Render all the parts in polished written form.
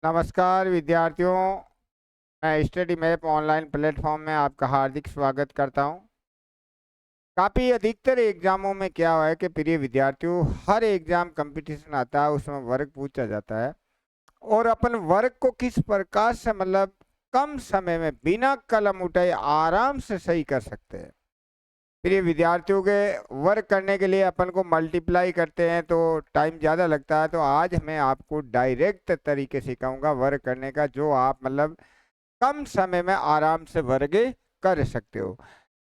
नमस्कार विद्यार्थियों। मैं स्टडी मैप ऑनलाइन प्लेटफॉर्म में आपका हार्दिक स्वागत करता हूं। काफ़ी अधिकतर एग्जामों में क्या हुआ है कि प्रिय विद्यार्थियों, हर एग्जाम कंपटीशन आता है, उसमें वर्क पूछा जाता है और अपन वर्क को किस प्रकार से मतलब कम समय में बिना कलम उठाए आराम से सही कर सकते हैं। प्रिय विद्यार्थियों के वर्क करने के लिए अपन को मल्टीप्लाई करते हैं तो टाइम ज़्यादा लगता है। तो आज मैं आपको डायरेक्ट तरीके सिखाऊंगा वर्क करने का, जो आप मतलब कम समय में आराम से वर्ग कर सकते हो।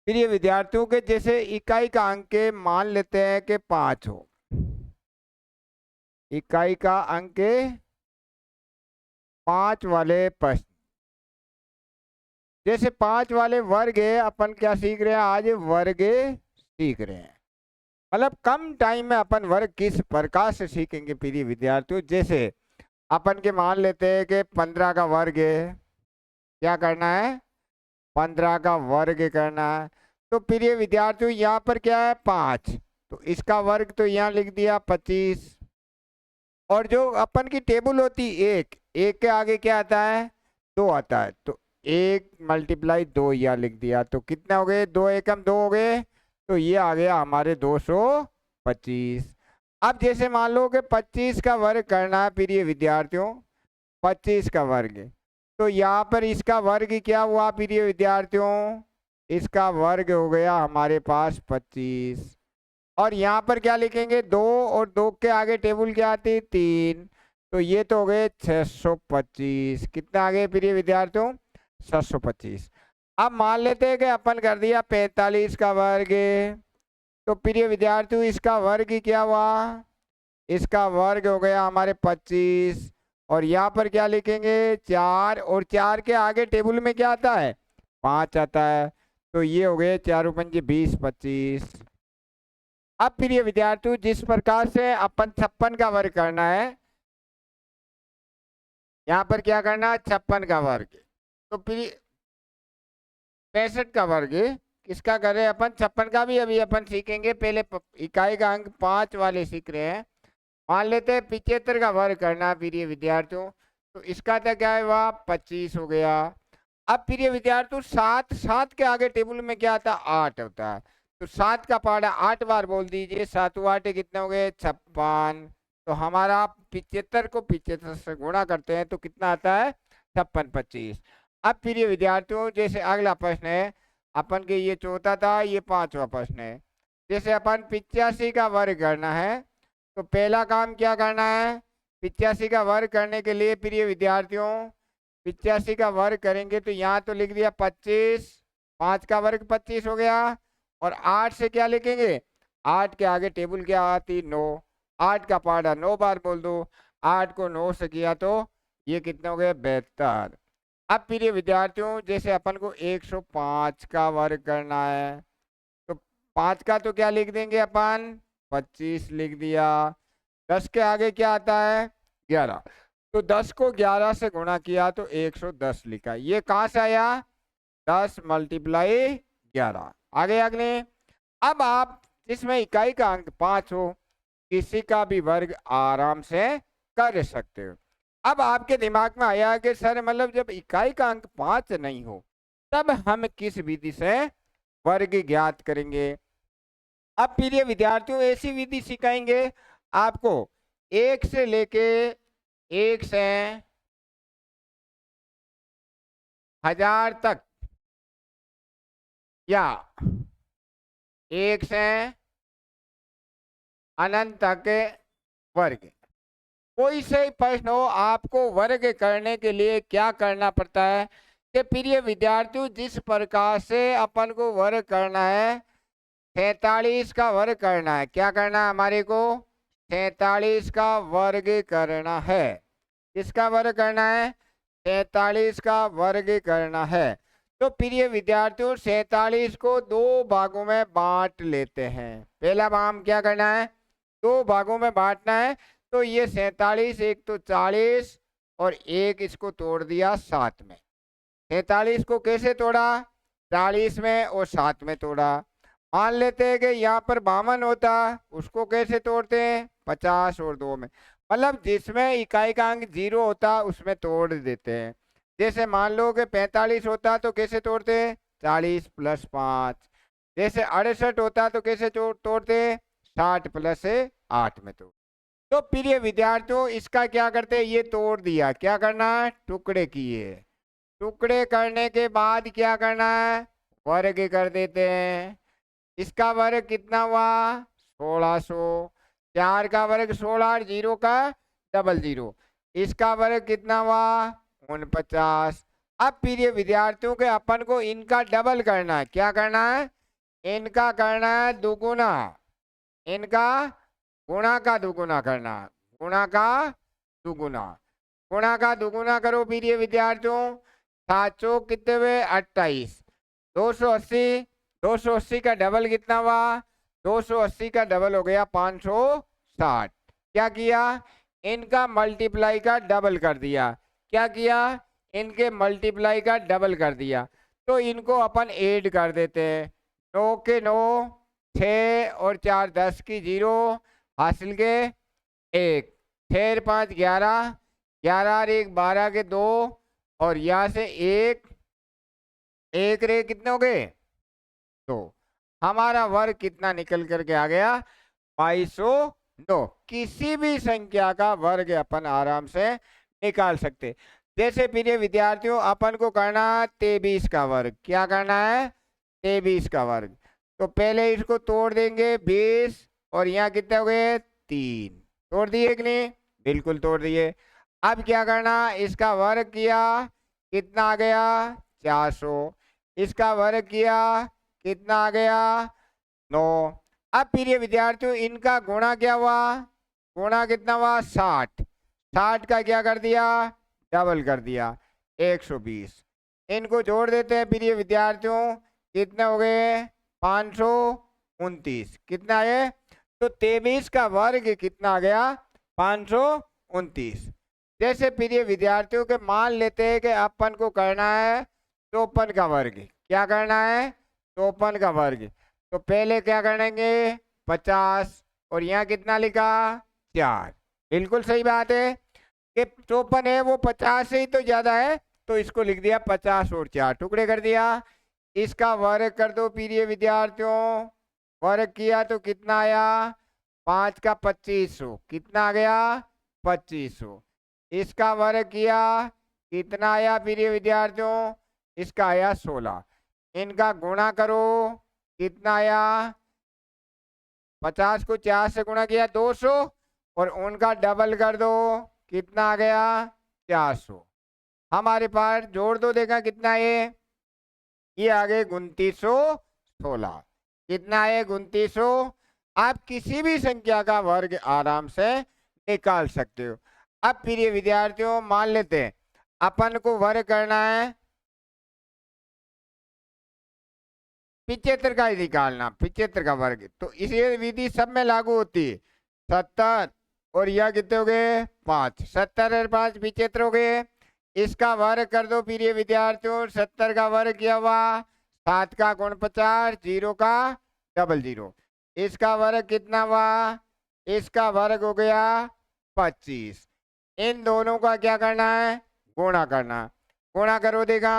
प्रिय विद्यार्थियों के जैसे इकाई का अंक मान लेते हैं कि 5 हो। इकाई का अंक 5 वाले प्रश्न, जैसे 5 वाले वर्ग है, अपन क्या सीख रहे हैं आज? वर्ग सीख रहे हैं। मतलब कम टाइम में अपन वर्ग किस प्रकार से सीखेंगे प्रिय विद्यार्थियों। जैसे अपन के मान लेते हैं कि 15 का वर्ग है, क्या करना है? 15 का वर्ग करना है। तो प्रिय विद्यार्थियों यहाँ पर क्या है? 5, तो इसका वर्ग तो यहाँ लिख दिया 25। और जो अपन की टेबल होती एक एक के आगे क्या आता है? 2 आता है, तो 1 मल्टीप्लाई 2 यहाँ लिख दिया। तो कितने हो गए? 2 एकम 2 हो गए, तो ये आ गया हमारे 225। अब जैसे मान लो कि 25 का वर्ग करना है प्रिय विद्यार्थियों, 25 का वर्ग, तो यहाँ पर इसका वर्ग क्या हुआ प्रिय विद्यार्थियों? इसका वर्ग हो गया हमारे पास 25। और यहाँ पर क्या लिखेंगे? 2, और 2 के आगे टेबल क्या आती है? 3। तो ये तो हो गए 625। कितना आ गए प्रिय विद्यार्थियों? 625। अब मान लेते हैं कि अपन कर दिया 45 का वर्ग, तो प्रिय विद्यार्थियों इसका वर्ग क्या हुआ? इसका वर्ग हो गया हमारे 25। और यहाँ पर क्या लिखेंगे? 4, और 4 के आगे टेबल में क्या आता है? 5 आता है। तो ये हो गए 4 पंजे 20, 25। अब प्रिय विद्यार्थियों जिस प्रकार से अपन 56 का वर्ग करना है, यहाँ पर क्या करना है? 56 का वर्ग। तो प्रिय 65 का वर्ग किसका करें अपन? 56 का भी अभी अपन सीखेंगे। पहले इकाई का अंक 5 वाले सीख रहे हैं। मान लेते हैं 75 का वर्ग करना प्रिय विद्यार्थियों, तो इसका तो क्या हुआ? 25 हो गया। अब प्रिय विद्यार्थियों 7, 7 के आगे टेबल में क्या आता है? 8 होता है। तो 7 का पहाड़ा 8 बार बोल दीजिए। 7 8 कितने हो गए? 56। तो हमारा 75 को 75 से गुणा करते हैं तो कितना आता है? 56 25। अब प्रिय विद्यार्थियों जैसे अगला प्रश्न है, अपन के ये चौथा था, ये 5वां प्रश्न है। जैसे अपन 85 का वर्ग करना है, तो पहला काम क्या करना है? 85 का वर्ग करने के लिए प्रिय विद्यार्थियों 85 का वर्ग करेंगे तो यहाँ तो लिख दिया 25, 5 का वर्ग 25 हो गया। और 8 से क्या लिखेंगे? 8 के आगे टेबल क्या आती? 9। 8 का पहाड़ा 9 बार बोल दो। 8 को 9 से किया तो ये कितने हो गए? 72। अब प्रिय विद्यार्थियों जैसे अपन को 105 का वर्ग करना है, तो 5 का तो क्या लिख देंगे अपन? 25 लिख दिया। 10 के आगे क्या आता है? 11। तो 10 को 11 से गुणा किया तो 110 लिखा। ये कहाँ से आया? 10 मल्टीप्लाई 11। आगे अगले, अब आप जिसमें इकाई का अंक 5 हो, किसी का भी वर्ग आराम से कर सकते हो। अब आपके दिमाग में आया कि सर मतलब जब इकाई का अंक 5 नहीं हो तब हम किस विधि से वर्ग ज्ञात करेंगे? अब प्रिय विद्यार्थियों ऐसी विधि सिखाएंगे आपको, 1 से लेके 1 से 1000 तक, या 1 से अनंत तक वर्ग। कोई से प्रश्न हो, आपको वर्ग करने के लिए क्या करना पड़ता है कि प्रिय विद्यार्थियों जिस प्रकार से अपन को वर्ग करना है, 47 का वर्ग करना है। क्या करना है हमारे को? 47 का वर्ग करना है। किसका वर्ग करना है? 47 का वर्ग करना है। तो प्रिय विद्यार्थियों 47 को 2 भागों में बांट लेते हैं। पहला भाग क्या करना है? 2 भागों में बांटना है। तो ये 47, एक तो 40 और एक इसको तोड़ दिया 7 में। 47 को कैसे तोड़ा? 40 में और 7 में तोड़ा। मान लेते हैं कि यहाँ पर 52 होता, उसको कैसे तोड़ते हैं? 50 और 2 में। मतलब जिसमें इकाई का अंक 0 होता उसमें तोड़ देते हैं। जैसे मान लो कि 45 होता तो कैसे तोड़ते? 40 प्लस 5। जैसे 68 होता तो कैसे तोड़ते? 60 प्लस 8 में तोड़। तो प्रिय विद्यार्थियों इसका क्या करते? ये तोड़ दिया, क्या करना है? टुकड़े किए। टुकड़े करने के बाद क्या करना है? वर्ग कर देते हैं। इसका वर्ग कितना हुआ? 1600। 4 का वर्ग 16 और 0 का डबल 0। इसका वर्ग कितना हुआ? 49। अब प्रिय विद्यार्थियों के अपन को इनका डबल करना है। क्या करना है? इनका करना है दुगुना। इनका गुणा का दुगुना करना। गुणा का दुगुना। गुणा का दुगुना करो प्रिय विद्यार्थियों। 700 कितने हुए? 28। 280। 280 का डबल कितना हुआ? 280 का डबल हो गया 560। क्या किया? इनका मल्टीप्लाई का डबल कर दिया। क्या किया? इनके मल्टीप्लाई का डबल कर दिया। तो इनको अपन ऐड कर देते हैं। 9 के 9, 6 और 4 10 की 0, हासिल के 1, 6 5 11, 11 और 1 12 के 2, और यहाँ से एक रे कितने हो गए? 2। हमारा वर्ग कितना निकल करके आ गया? 2209। किसी भी संख्या का वर्ग अपन आराम से निकाल सकते। जैसे प्रिय विद्यार्थियों अपन को करना 23 का वर्ग। क्या करना है? 23 का वर्ग। तो पहले इसको तोड़ देंगे 20, और यहाँ कितने हो गए? 3। तोड़ दिए कि नहीं? बिल्कुल तोड़ दिए। अब क्या करना? इसका वर्ग किया, कितना आ गया? 400। इसका वर्ग किया, कितना आ गया? 9। अब प्रिय विद्यार्थियों इनका गुणा क्या हुआ? गुणा कितना हुआ? 60। 60 का क्या कर दिया? डबल कर दिया, 120। इनको जोड़ देते हैं प्रिय विद्यार्थियों। कितने हो गए? 529। कितना है? तो 23 का वर्ग कितना आ गया? 529। जैसे प्रिय विद्यार्थियों के मान लेते हैं कि अपन को करना है 54 का वर्ग। क्या करना है? 54 का वर्ग। तो पहले क्या करेंगे? 50, और यहाँ कितना लिखा? 4। बिल्कुल सही बात है कि 54 है वो 50 से ही तो ज्यादा है, तो इसको लिख दिया 50 और 4 टुकड़े कर दिया। इसका वर्ग कर दो प्रिय विद्यार्थियों। वर्ग किया तो कितना आया? 5 का 2500। कितना आ गया? 2500। इसका वर्ग किया, कितना आया प्रिय विद्यार्थियों? इसका आया 16। इनका गुणा करो, कितना आया? 50 को 4 से गुणा किया 200, और उनका डबल कर दो, कितना आ गया? 400। हमारे पास जोड़ दो, देखा कितना है? ये आ गए 2916। कितना है? 2900। आप किसी भी संख्या का वर्ग आराम से निकाल सकते हो। अब प्रिय विद्यार्थियों मान लेते हैं अपन को वर्ग करना है 75 का ही निकालना, 75 का वर्ग। तो इसी विधि सब में लागू होती है। 70, और यह कितने हो गए? 5। 70 और 5 75 हो गए। इसका वर्ग कर दो प्रिय विद्यार्थियों। 70 का वर्ग किया हुआ, 7 का गुण 50, 0 का डबल 0। इसका वर्ग कितना हुआ? इसका वर्ग हो गया 25। इन दोनों का क्या करना है? गुणा करना। गुणा करो, देखा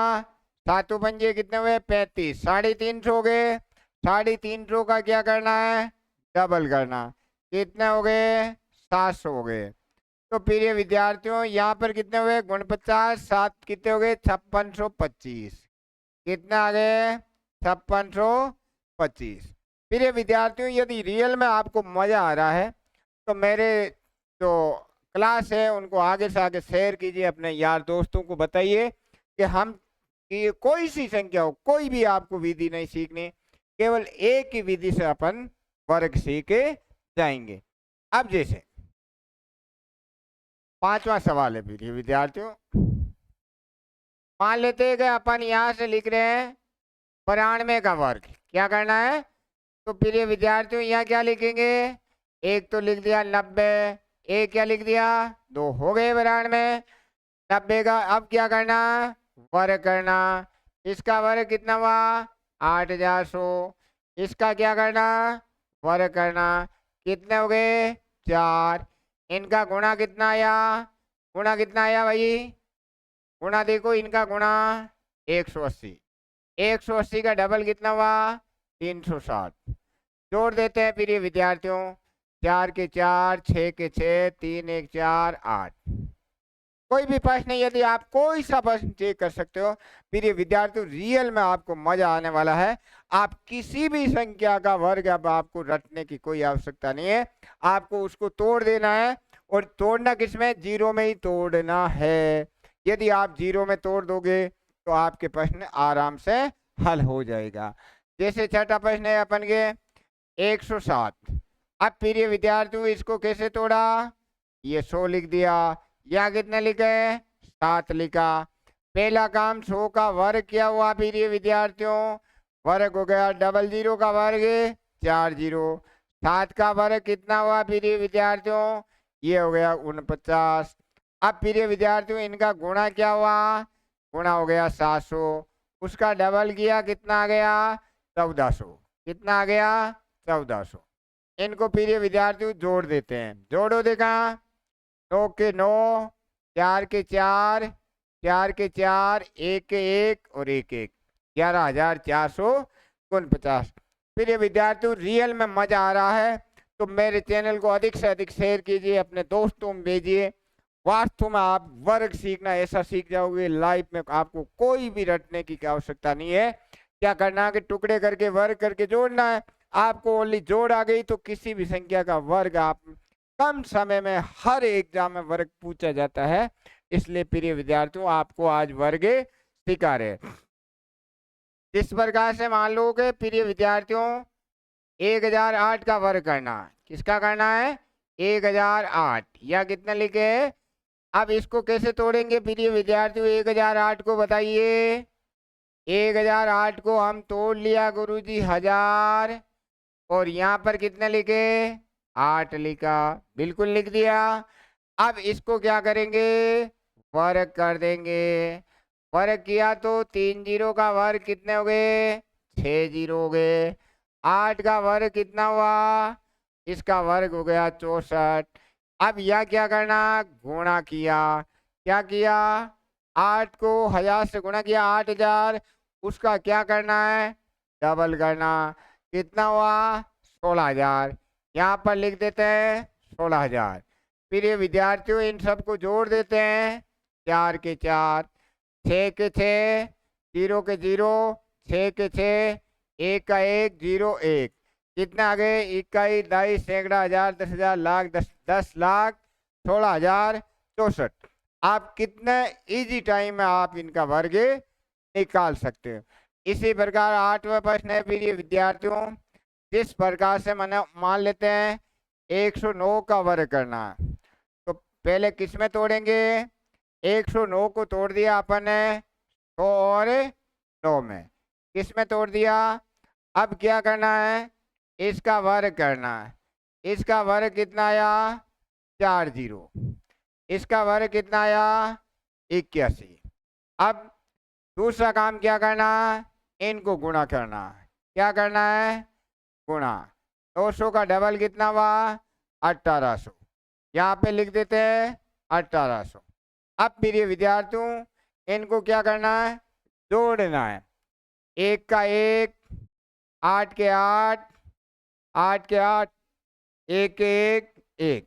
7 पंजे कितने हुए? 35। 350 हो गए। 350 का क्या करना है? डबल करना। कितने हो गए? 700 हो गए। तो प्रिय विद्यार्थियों यहाँ पर कितने हुए? गुण 50, 7 कितने हो गए? 5625। कितने आ गए? 5625। प्रिय विद्यार्थियों यदि रियल में आपको मजा आ रहा है तो मेरे जो क्लास है उनको आगे से आगे शेयर कीजिए, अपने यार दोस्तों को बताइए कि हम कि कोई सी संख्या हो, कोई भी आपको विधि नहीं सीखनी, केवल एक ही विधि से अपन वर्ग सीखे जाएंगे। अब जैसे 5वां सवाल है प्रिय विद्यार्थियों। मान लेते हैं कि अपन यहाँ से लिख रहे हैं 92 का वर्ग। क्या करना है? तो प्रिय विद्यार्थियों यहाँ क्या लिखेंगे? एक तो लिख दिया 90, एक क्या लिख दिया? 2 हो गए 92। 90 का अब क्या करना? वर्ग करना। इसका वर्ग कितना हुआ? 8100। इसका क्या करना? वर्ग करना। कितने हो गए? 4। इनका गुणा कितना आया, गुणा कितना आया भाई, गुणा देखो इनका गुणा 180, 180 का डबल कितना हुआ 360। जोड़ देते हैं प्रिय विद्यार्थियों, 4 के 4, 6 के 6, 3 1 4 8। कोई भी प्रश्न यदि आप कोई सा प्रश्न चेक कर सकते हो प्रिय विद्यार्थियों, रियल में आपको मजा आने वाला है। आप किसी भी संख्या का वर्ग अब आपको रटने की कोई आवश्यकता नहीं है, आपको उसको तोड़ देना है। और तोड़ना किसमें, जीरो में ही तोड़ना है। यदि आप जीरो में तोड़ दोगे तो आपके प्रश्न आराम से हल हो जाएगा। जैसे छठा प्रश्न है अपन के 107। अब प्रिय विद्यार्थियों इसको कैसे तोड़ा, ये 100 लिख दिया, या कितने लिखे 7 लिखा। पहला काम 100 का वर्ग क्या हुआ प्रिय विद्यार्थियों, वर्ग हो गया, डबल जीरो का वर्ग 4 जीरो। 7 का वर्ग कितना हुआ प्रिय विद्यार्थियों, ये हो गया 49। अब प्रिय विद्यार्थियों इनका गुणा क्या हुआ, गुणा हो गया 700, उसका डबल किया कितना आ गया 1400, कितना आ गया 1400। इनको प्रिय विद्यार्थियों जोड़ देते हैं, जोड़ो देखा, 9 के 9, 4 के 4, 4 के 4, 1 के 1 और 1 1, 11,449। प्रिय विद्यार्थियों रियल में मजा आ रहा है तो मेरे चैनल को अधिक से अधिक शेयर कीजिए, अपने दोस्तों में भेजिए। वास्तव में आप वर्ग सीखना ऐसा सीख जाओगे, लाइफ में आपको कोई भी रटने की आवश्यकता नहीं है। क्या करना है कि टुकड़े करके वर्ग करके जोड़ना है। आपको ओनली जोड़ आ गई तो किसी भी संख्या का वर्ग आप कम समय में, हर एग्जाम में वर्ग पूछा जाता है। इसलिए प्रिय विद्यार्थियों आपको आज वर्ग सिखा रहे। इस प्रकार से मान लो कि प्रिय विद्यार्थियों 1008 का वर्ग करना, किसका करना है 1008, या कितना लिखे। अब इसको कैसे तोड़ेंगे प्रिय विद्यार्थियों, 1008 को बताइए। 1008 को हम तोड़ लिया गुरुजी 1000, और यहाँ पर कितने लिखे 8 लिखा, बिल्कुल लिख दिया। अब इसको क्या करेंगे, वर्ग कर देंगे। वर्ग किया तो 3 जीरो का वर्ग कितने हो गए 6 जीरो हो गए। 8 का वर्ग कितना हुआ, इसका वर्ग हो गया 64। अब यह क्या करना, गुणा किया, क्या किया 8 को 1000 से गुणा किया 8000, उसका क्या करना है डबल करना, कितना हुआ 16000। यहाँ पर लिख देते हैं 16000। प्रिय विद्यार्थियों इन सबको जोड़ देते हैं, 4 के 4, 6 के 6, 0 के 0, 6 के 6, 1 का 1, 0 1, कितने आ गए इकाई, दाई, सैकड़ा, हजार, 10,000, लाख, 10,00,000, 16,064। आप कितने इजी टाइम में आप इनका वर्ग निकाल सकते हो। इसी प्रकार 8वां प्रश्न है प्रिय विद्यार्थियों, जिस प्रकार से मैंने मान लेते हैं 109 का वर्ग करना है, तो पहले किस में तोड़ेंगे, 109 को तोड़ दिया अपन ने 100 और 9 में, किस में तोड़ दिया। अब क्या करना है, इसका वर्ग करना है। इसका वर्ग कितना आया 4 जीरो, इसका वर्ग कितना आया 81। अब दूसरा काम क्या करना है, इनको गुणा करना है। क्या करना है, गुणा। 200 का डबल कितना हुआ 1800, यहाँ पे लिख देते हैं 1800। अब प्रिय विद्यार्थियों इनको क्या करना है, जोड़ना है। 1 का 1, 8 के 8, 8 के 8, 1 के 1, 1,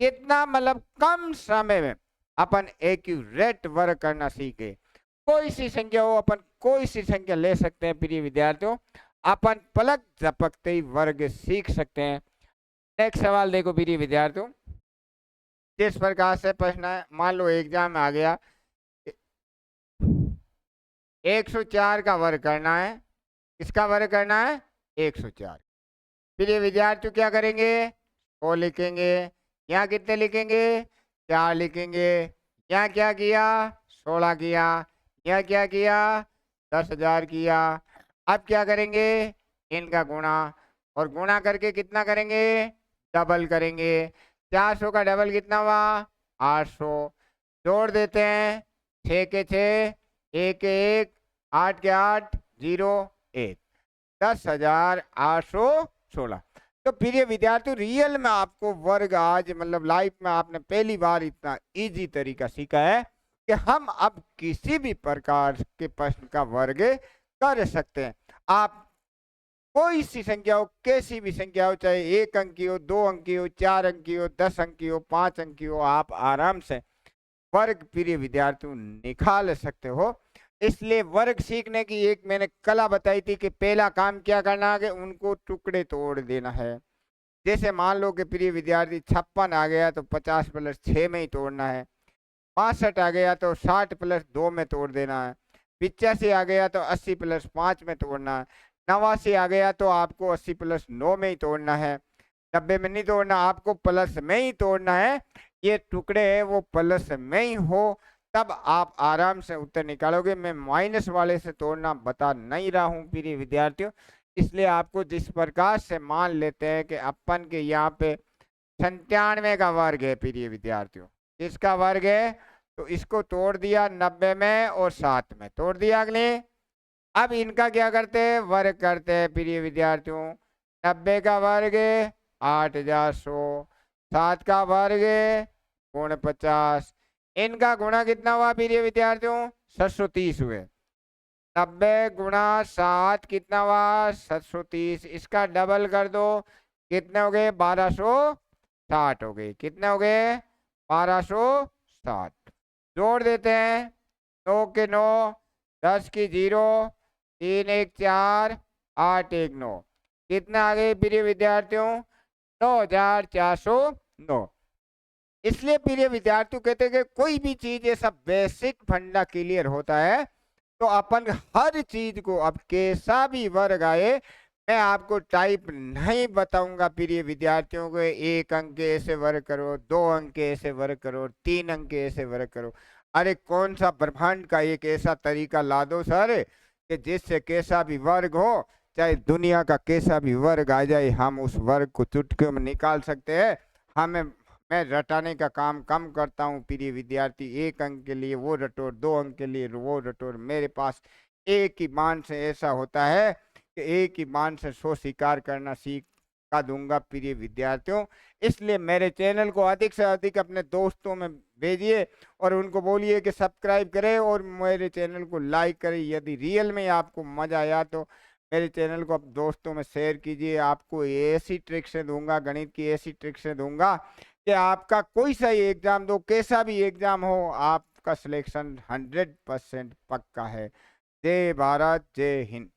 कितना मतलब कम समय में अपन एक्यूरेट वर्ग करना सीखे। कोई सी संख्या हो, अपन कोई सी संख्या ले सकते हैं प्रिय विद्यार्थियों, अपन पलक झपकते ही वर्ग सीख सकते हैं। नेक्स्ट सवाल देखो प्रिय विद्यार्थियों, जिस प्रकार से प्रश्न है, मान लो एग्जाम में आ गया 104 का वर्ग करना है, किसका वर्ग करना है 104। प्रिय विद्यार्थी क्या करेंगे, वो लिखेंगे, यहाँ कितने लिखेंगे 4 लिखेंगे, यहाँ क्या किया 16 किया, यहाँ क्या किया 10,000 किया। अब क्या करेंगे, इनका गुणा, और गुणा करके कितना करेंगे डबल करेंगे। 400 का डबल कितना हुआ 800, जोड़ देते हैं 6 के 6, 1 के 1, 8 के 8, 0 1, 10,816। तो प्रिय विद्यार्थी रियल में आपको वर्ग आज मतलब लाइफ में आपने पहली बार इतना इजी तरीका सीखा है कि हम अब किसी भी प्रकार के प्रश्न का वर्ग कर सकते हैं। आप कोई सी संख्या हो, कैसी भी संख्या हो, चाहे 1 अंक की हो, 2 अंक की हो, 4 अंक की हो, 10 अंक की हो, 5 अंक की हो, आप आराम से वर्ग प्रिय विद्यार्थियों निकाल सकते हो। इसलिए वर्ग सीखने की एक मैंने कला बताई थी कि पहला काम क्या करना है कि उनको टुकड़े तोड़ देना है। जैसे मान लो कि प्रिय विद्यार्थी 56 आ गया तो 50 प्लस 6 में ही तोड़ना है। 62 आ गया तो 60 प्लस 2 में तोड़ देना है। 85 आ गया तो 80 प्लस 5 में तोड़ना है। 89 आ गया तो आपको 80 प्लस 9 में ही तोड़ना है। 90 में नहीं तोड़ना, आपको प्लस में ही तोड़ना है। ये टुकड़े है वो प्लस में ही हो तब आप आराम से उत्तर निकालोगे। मैं माइनस वाले से तोड़ना बता नहीं रहा हूँ प्रिय विद्यार्थियों। इसलिए आपको जिस प्रकार से मान लेते हैं कि अपन के यहाँ पे 97 का वर्ग है प्रिय विद्यार्थियों, इसका वर्ग है तो इसको तोड़ दिया 90 में और 7 में तोड़ दिया। अगले अब इनका क्या करते हैं, वर्ग करते हैं प्रिय विद्यार्थियों। 90 का वर्ग 8100, 7 का वर्ग गुण 50, इनका गुणा कितना हुआ प्रिय विद्यार्थियों, 730 हुए। 90 गुणा 7 कितना हुआ, 730। इसका डबल कर दो, कितने हो गए, 1260 हो गए। कितने हो गए, 1260। जोड़ देते हैं, 9 के 9, 10 की 0, 3 1 4, 8 1 9, कितना आ गए प्रिय विद्यार्थियों, 9409। इसलिए प्रिय विद्यार्थियों कहते हैं कि कोई भी चीज ऐसा बेसिक फंडा क्लियर होता है तो अपन हर चीज को अब कैसा भी वर्ग आए मैं आपको टाइप नहीं बताऊंगा प्रिय विद्यार्थियों को 1 अंक के ऐसे वर्ग करो, 2 अंक के ऐसे वर्ग करो, 3 अंक के ऐसे वर्ग करो। अरे कौन सा ब्रह्मांड का एक ऐसा तरीका ला दो सर कि जिससे कैसा भी वर्ग हो, चाहे दुनिया का कैसा भी वर्ग आ जाए, हम उस वर्ग को चुटकियों में निकाल सकते हैं। हमें मैं रटाने का काम कम करता हूँ प्रिय विद्यार्थी। 1 अंक के लिए वो रटोर, 2 अंक के लिए वो रटोर। मेरे पास एक ही मान से ऐसा होता है कि एक ही मान से 100 शिकार करना सीखा दूंगा प्रिय विद्यार्थियों। इसलिए मेरे चैनल को अधिक से अधिक अपने दोस्तों में भेजिए और उनको बोलिए कि सब्सक्राइब करें और मेरे चैनल को लाइक करें। यदि रियल में आपको मजा आया तो मेरे चैनल को दोस्तों में शेयर कीजिए। आपको ऐसी ट्रिक्स दूंगा, गणित की ऐसी ट्रिक्स दूंगा कि आपका कोई सा ही एग्जाम दो, कैसा भी एग्जाम हो, आपका सिलेक्शन 100% पक्का है। जय भारत, जय हिंद।